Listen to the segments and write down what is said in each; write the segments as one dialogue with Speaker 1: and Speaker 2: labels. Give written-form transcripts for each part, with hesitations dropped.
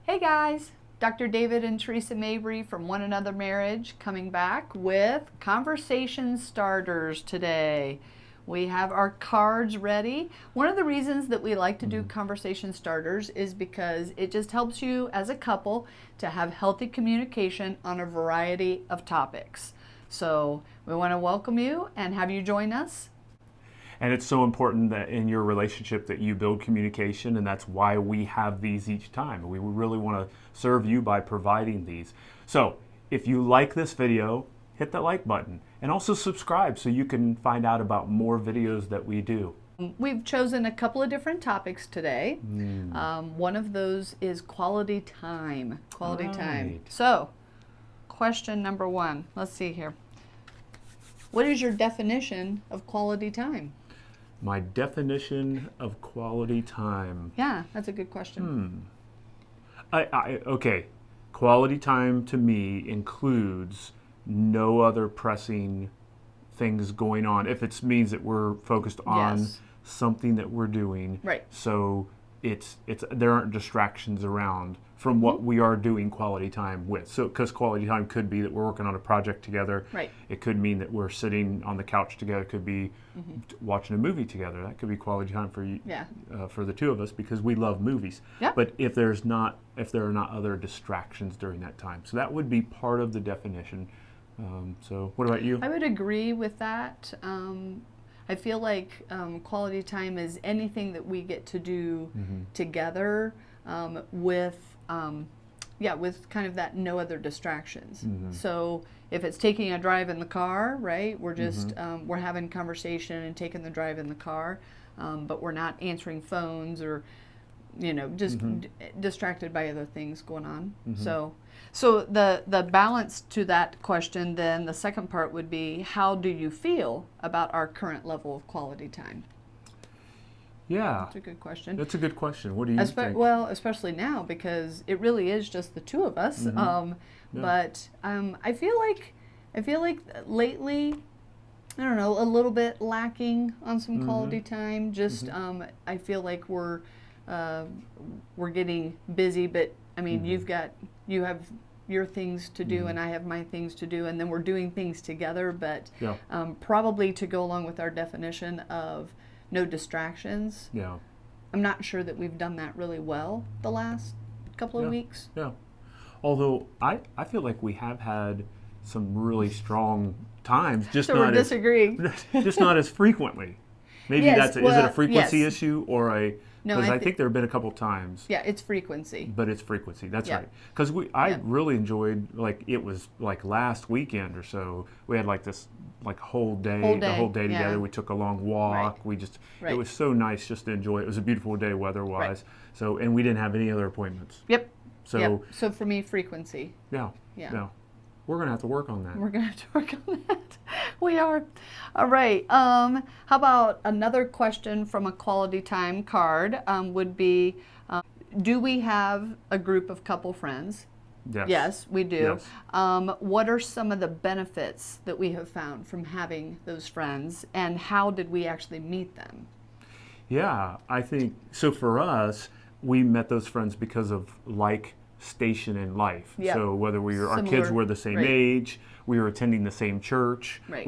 Speaker 1: Hey guys, Dr. David and Theresa Mabry from One Another Marriage coming back with conversation starters today. We have our cards ready. One of the reasons that we like to do conversation starters is because it just helps you as a couple to have healthy communication on a variety of topics. So we want to welcome you and have you join us.
Speaker 2: And it's so important that in your relationship that you build communication, and that's why we have these each time. We really want to serve you by providing these. So if you like this video, hit that like button and also subscribe so you can find out about more videos that we do.
Speaker 1: We've chosen a couple of different topics today. One of those is quality time. Quality time.
Speaker 2: Right.
Speaker 1: So, question number one. Let's see here. What is your definition of quality time?
Speaker 2: My definition of quality time.
Speaker 1: Yeah, that's a good question.
Speaker 2: Okay, quality time to me includes no other pressing things going on. If it means that we're focused on
Speaker 1: Yes.
Speaker 2: something that we're doing,
Speaker 1: Right.
Speaker 2: so it's there aren't distractions around from what we are doing quality time with. So because quality time could be that we're working on a project together.
Speaker 1: Right.
Speaker 2: It could mean that we're sitting on the couch together. It could be watching a movie together. That could be quality time for you,
Speaker 1: Yeah.
Speaker 2: for the two of us, because we love movies.
Speaker 1: Yeah.
Speaker 2: But if there are not other distractions during that time, so that would be part of the definition. So what about you?
Speaker 1: I would agree with that. I feel like quality time is anything that we get to do together with kind of that no other distractions. So if it's taking a drive in the car, right, we're just we're having conversation and taking the drive in the car, but we're not answering phones or just distracted by other things going on. So the balance to that question, then the second part would be, how do you feel about our current level of quality time?
Speaker 2: Yeah,
Speaker 1: That's a good question.
Speaker 2: that's a good question. What do you think?
Speaker 1: Well, especially now, because it really is just the two of us. But I feel like lately, I don't know, a little bit lacking on some quality time. Just I feel like we're getting busy, but I mean, you have your things to do and I have my things to do, and then we're doing things together, but
Speaker 2: Yeah.
Speaker 1: Probably to go along with our definition of no distractions.
Speaker 2: Yeah.
Speaker 1: I'm not sure that we've done that really well the last couple of
Speaker 2: Yeah.
Speaker 1: weeks.
Speaker 2: Yeah. Although I feel like we have had some really strong times, just
Speaker 1: So
Speaker 2: not
Speaker 1: we're disagreeing.
Speaker 2: just not as frequently. Maybe
Speaker 1: Yes,
Speaker 2: is it
Speaker 1: well,
Speaker 2: a frequency
Speaker 1: yes.
Speaker 2: issue or a?
Speaker 1: No,
Speaker 2: Because
Speaker 1: I
Speaker 2: I think there have been a couple times.
Speaker 1: Yeah, it's frequency.
Speaker 2: But it's frequency. That's
Speaker 1: Yeah.
Speaker 2: right. Because I
Speaker 1: Yeah.
Speaker 2: really enjoyed, like, it was like last weekend or so. We had like this whole day, the whole day
Speaker 1: yeah.
Speaker 2: together. We took a long walk.
Speaker 1: Right.
Speaker 2: We just
Speaker 1: Right.
Speaker 2: It was so nice just to enjoy it. It was a beautiful day weather-wise.
Speaker 1: Right.
Speaker 2: So, and we didn't have any other appointments.
Speaker 1: Yep.
Speaker 2: So
Speaker 1: Yep. So for me, frequency.
Speaker 2: yeah,
Speaker 1: Yeah.
Speaker 2: we're gonna have to work on that.
Speaker 1: We're going to have to work on that. We are. All right. How about another question from a quality time card would be, do we have a group of couple friends?
Speaker 2: Yes.
Speaker 1: Yes, we do.
Speaker 2: Yes.
Speaker 1: What are some of the benefits that we have found from having those friends, and how did we actually meet them?
Speaker 2: Yeah, I think so. For us, we met those friends because of station in life.
Speaker 1: Yeah.
Speaker 2: So whether our kids
Speaker 1: Similar,
Speaker 2: were the same
Speaker 1: right.
Speaker 2: age, we were attending the same church.
Speaker 1: Right.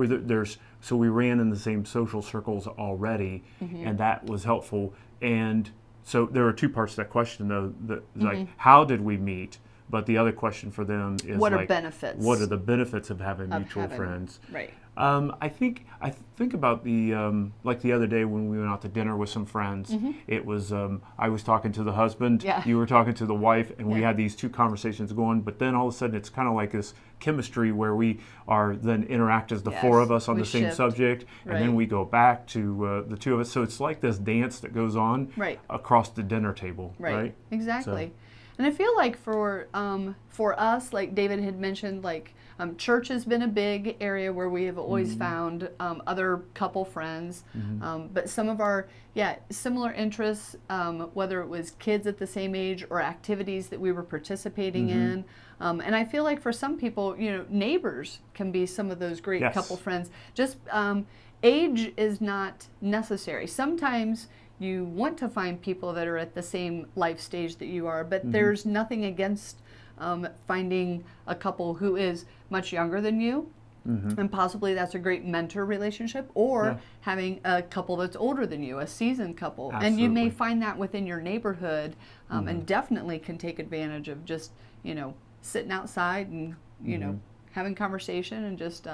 Speaker 2: So we ran in the same social circles already, and that was helpful. And so there are two parts to that question, though. Like, how did we meet? But the other question for them is,
Speaker 1: What are
Speaker 2: like,
Speaker 1: benefits
Speaker 2: what are the benefits of having mutual
Speaker 1: having-
Speaker 2: friends?
Speaker 1: Right.
Speaker 2: I think about the like the other day when we went out to dinner with some friends. It was I was talking to the husband,
Speaker 1: Yeah.
Speaker 2: you were talking to the wife, and we
Speaker 1: Yeah.
Speaker 2: had these two conversations going. But then all of a sudden, it's kind of like this chemistry where we are then interact as the four
Speaker 1: Yes,
Speaker 2: of us on
Speaker 1: we
Speaker 2: the same
Speaker 1: shift.
Speaker 2: subject, and then
Speaker 1: Right.
Speaker 2: we go back to the two of us. So it's like this dance that goes on
Speaker 1: Right.
Speaker 2: across the dinner table, right?
Speaker 1: Exactly. And I feel like for us, like David had mentioned, like church has been a big area where we have always found other couple friends. But some of our similar interests, whether it was kids at the same age or activities that we were participating in. And I feel like for some people, neighbors can be some of those great
Speaker 2: Yes.
Speaker 1: couple friends. Just age is not necessary. Sometimes you want to find people that are at the same life stage that you are, but there's nothing against finding a couple who is much younger than you. And possibly that's a great mentor relationship, or having a couple that's older than you, a seasoned couple.
Speaker 2: Absolutely.
Speaker 1: And you may find that within your neighborhood, and definitely can take advantage of just, sitting outside and, having conversation and just,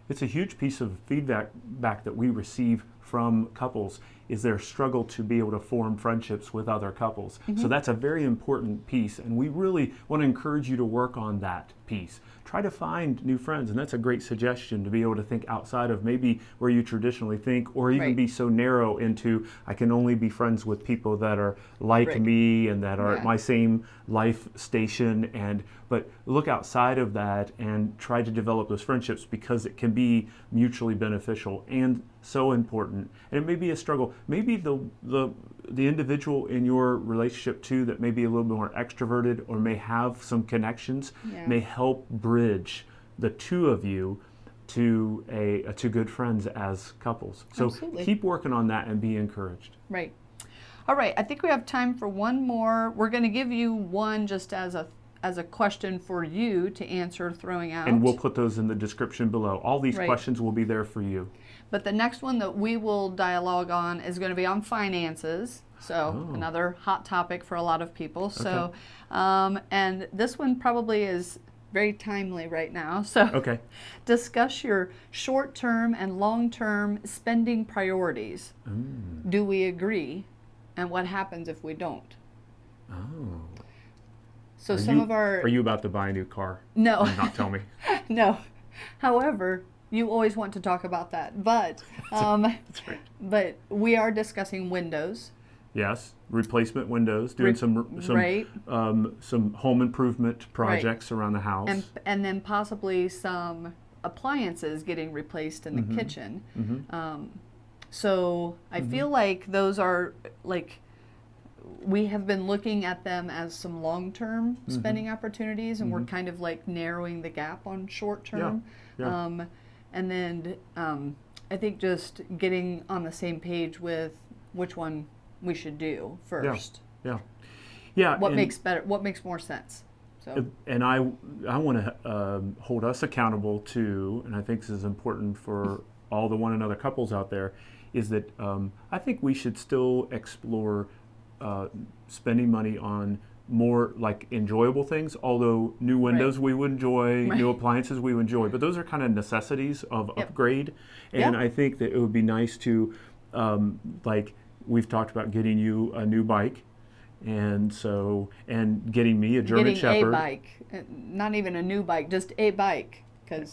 Speaker 2: It's a huge piece of feedback that we receive from couples is their struggle to be able to form friendships with other couples. So that's a very important piece, and we really want to encourage you to work on that piece. Try to find new friends, and that's a great suggestion, to be able to think outside of maybe where you traditionally think, or even be so narrow into, I can only be friends with people that are like me and that are at my same life station, but look outside of that and try to develop those friendships, because it can be mutually beneficial and so important. And it may be a struggle. Maybe the individual in your relationship too that may be a little bit more extroverted or may have some connections may help bridge the two of you to good friends as couples. So
Speaker 1: Absolutely.
Speaker 2: Keep working on that and be encouraged.
Speaker 1: Right. All right. I think we have time for one more. We're going to give you one just as a question for you to answer, throwing out.
Speaker 2: And we'll put those in the description below. All these
Speaker 1: Right.
Speaker 2: questions will be there for you.
Speaker 1: But the next one that we will dialogue on is going to be on finances. So another hot topic for a lot of people. So, and this one probably is very timely right now. So discuss your short-term and long-term spending priorities. Do we agree? And what happens if we don't? So
Speaker 2: Are you about to buy a new car?
Speaker 1: No.
Speaker 2: And not tell me.
Speaker 1: No. However, you always want to talk about that. But
Speaker 2: That's right.
Speaker 1: but we are discussing windows.
Speaker 2: Yes, replacement windows, doing some home improvement projects around the house,
Speaker 1: and then possibly some appliances getting replaced in the kitchen. So I feel like those are we have been looking at them as some long-term spending opportunities, and we're kind of like narrowing the gap on short-term. And then I think just getting on the same page with which one we should do first.
Speaker 2: Yeah.
Speaker 1: What makes more sense? So.
Speaker 2: And I want to hold us accountable to, and I think this is important for all the one another couples out there, is that I think we should still explore spending money on more like enjoyable things, although new windows we would enjoy, new appliances we would enjoy, but those are kind of necessities of upgrade. And I think that it would be nice to, like we've talked about, getting you a new bike, and getting me a German Shepherd.
Speaker 1: A bike, not even a new bike, just a bike.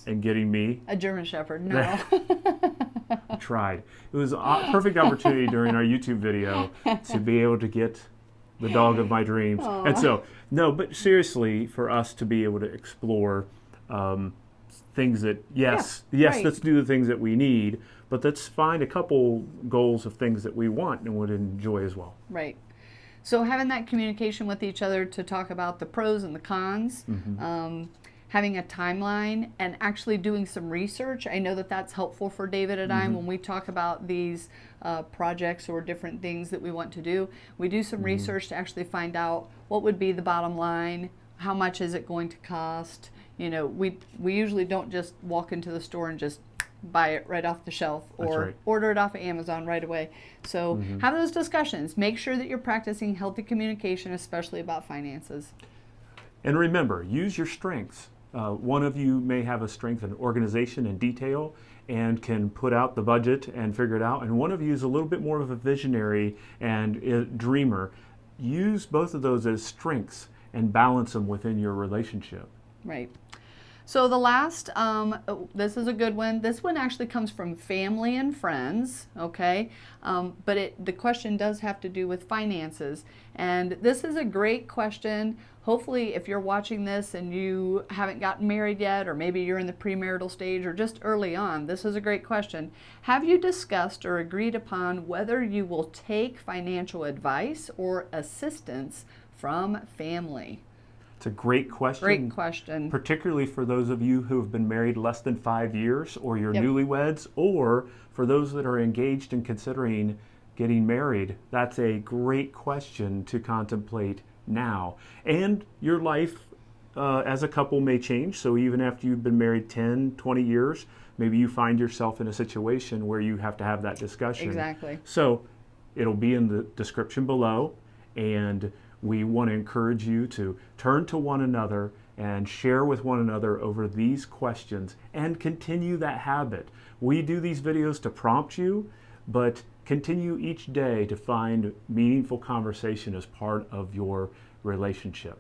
Speaker 2: And getting me
Speaker 1: a German Shepherd. No.
Speaker 2: I tried. It was a perfect opportunity during our YouTube video to be able to get the dog of my dreams.
Speaker 1: Aww.
Speaker 2: And so, no, but seriously, for us to be able to explore things that, let's do the things that we need, but let's find a couple goals of things that we want and would enjoy as well.
Speaker 1: Right. So having that communication with each other to talk about the pros and the cons, having a timeline, and actually doing some research. I know that that's helpful for David and I when we talk about these projects or different things that we want to do. We do some research to actually find out what would be the bottom line, how much is it going to cost. We usually don't just walk into the store and just buy it right off the shelf or order it off of Amazon right away. So have those discussions. Make sure that you're practicing healthy communication, especially about finances.
Speaker 2: And remember, use your strengths. One of you may have a strength in organization and detail and can put out the budget and figure it out. And one of you is a little bit more of a visionary and a dreamer. Use both of those as strengths and balance them within your relationship.
Speaker 1: Right. So the last, this is a good one. This one actually comes from family and friends, okay? But the question does have to do with finances. And this is a great question. Hopefully, if you're watching this and you haven't gotten married yet, or maybe you're in the premarital stage or just early on, this is a great question. Have you discussed or agreed upon whether you will take financial advice or assistance from family?
Speaker 2: It's a great question.
Speaker 1: Great question.
Speaker 2: Particularly for those of you who have been married less than 5 years, or you're newlyweds, or for those that are engaged and considering getting married, that's a great question to contemplate now. And your life as a couple may change. So even after you've been married 10, 20 years, maybe you find yourself in a situation where you have to have that discussion.
Speaker 1: Exactly.
Speaker 2: So it'll be in the description below. And we want to encourage you to turn to one another and share with one another over these questions and continue that habit. We do these videos to prompt you, but continue each day to find meaningful conversation as part of your relationship.